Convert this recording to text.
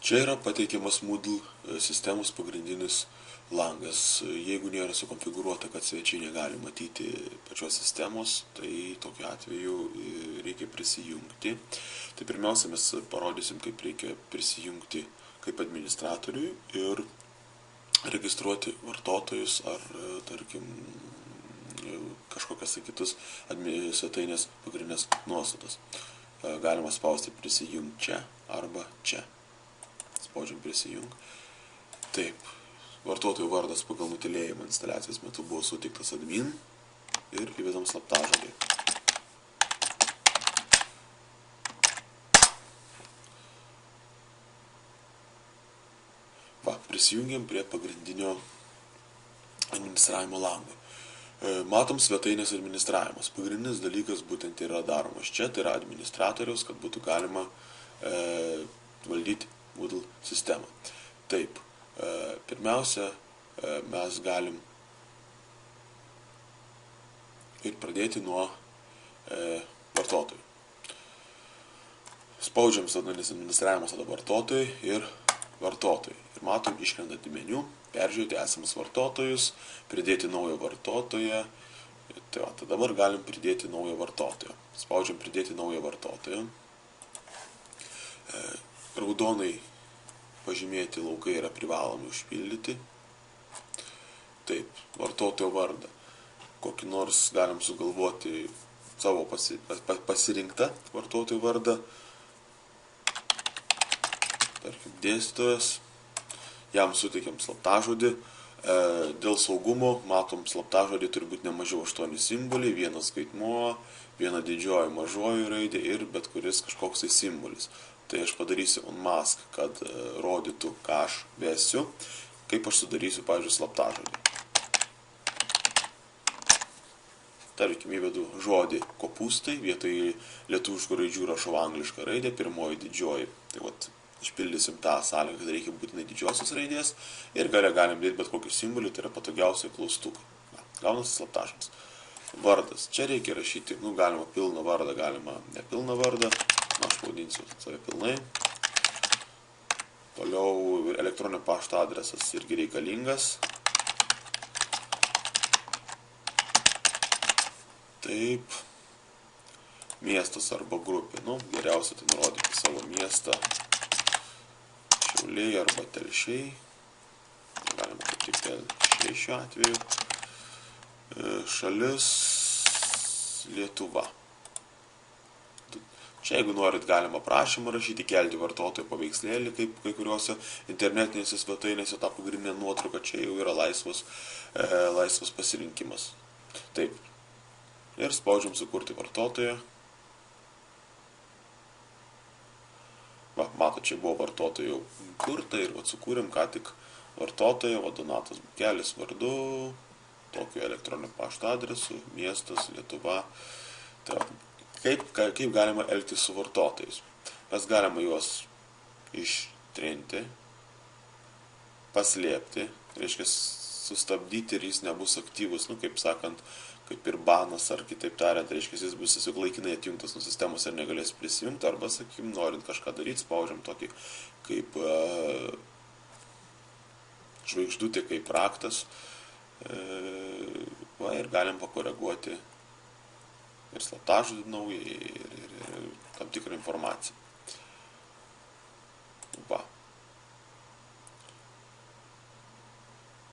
Čia yra pateikiamas Moodle sistemos pagrindinis langas. Jeigu nėra sukonfigūruota, kad svečiai negali matyti pačios sistemos, tai tokiu atveju reikia prisijungti. Tai pirmiausia, mes parodysim, kaip reikia prisijungti kaip administratoriui ir registruoti vartotojus ar, tarkim, kažkokias kitus svetainės pagrindinės nuostatas. Galima spausti prisijung čia arba čia. Spaudžiam prisijung. Taip, vartotojų vardas pagal nutylėjimą instaliacijos metu buvo suteiktas admin ir įvedam slaptažodį. Prisijungiam prie pagrindinio administravimo lango. Matom svetainės administravimas. Pagrindinis dalykas būtent yra daromas čia, tai yra administratoriaus, kad būtų galima valdyti Moodle sistemą. Taip, pirmiausia, mes galim ir pradėti nuo vartotojų. Spaudžiam administravimas tada vartotojai ir vartotojai. Ir matom iškrendantį meniu, peržiūrėti esamus vartotojus, pridėti naują vartotoją. Tai va, tai dabar galim pridėti naują vartotoją. Spaudžiam pridėti naują vartotoją. Raudonai pažymėti laukai yra privalomi užpildyti. Taip, vartotojo vardą. Kokį nors galim sugalvoti savo pasirinktą vartotojo vardą. Tarkim, dėstytojas. Jam suteikiam slaptažodį. Dėl saugumo, matom, slaptažodį turi būti ne mažiau 8 simboliai, vienas skaitmuo, viena didžioji mažoji raidė ir bet kuris kažkoks tai simbolis. Tai aš padarysiu unmask, kad rodytų, ką aš vesiu, kaip aš sudarysiu, pavyzdžiui, slaptažodį. Tarkim, įvedu žodį kopūstai, vietoj lietuviškų raidžių rašau anglišką raidę, pirmoji didžioji. Tai vat, išpildysim tą sąlygą, kad reikia būtinai didžiosios raidės ir gale galim dėti bet kokį simbolį, tai yra patogiausiai klaustuką. Gaunasi slaptažodis. Vardas. Čia reikia rašyti, galima pilną vardą, galima nepilną vardą. Aš pavadinsiu save pilnai. Toliau elektroninio pašto adresas irgi reikalingas. Taip. Miestas arba grupė. Geriausia tai nurodyti savo miestą. Šiauliai arba Telšiai. Galima kaip tik Telšiai šiuo atveju. Šalis Lietuva. Čia jeigu norit galima prašymą rašyti, kelti vartotojo paveikslėlį, kaip kai kuriuose internetinėse svetainėse tą pagrindinę nuotrauką, čia jau yra laisvas pasirinkimas. Taip. Ir spaudžiam sukurti vartotoją. Matot, čia buvo vartotojų kurta ir sukūrėm ką tik vartotoją, Donatas Bukelis vardu, tokiu elektroniniu pašto adresu, miestas, Lietuva. Tai, kaip galima elgtis su vartotojais? Mes galima juos ištrinti, paslėpti, reiškia sustabdyti ir jis nebus aktyvus, kaip sakant, kaip ir banas, ar kitaip tariant, reiškia, jis bus tiesiog laikinai atjungtas nuo sistemos ir negalės prisijungti, arba, sakykim, norint kažką daryti, spaudžiam tokį kaip žvaigždutė, kaip raktas, ir galim pakoreguoti ir slaptažodį naują, ir tam tikrą informaciją.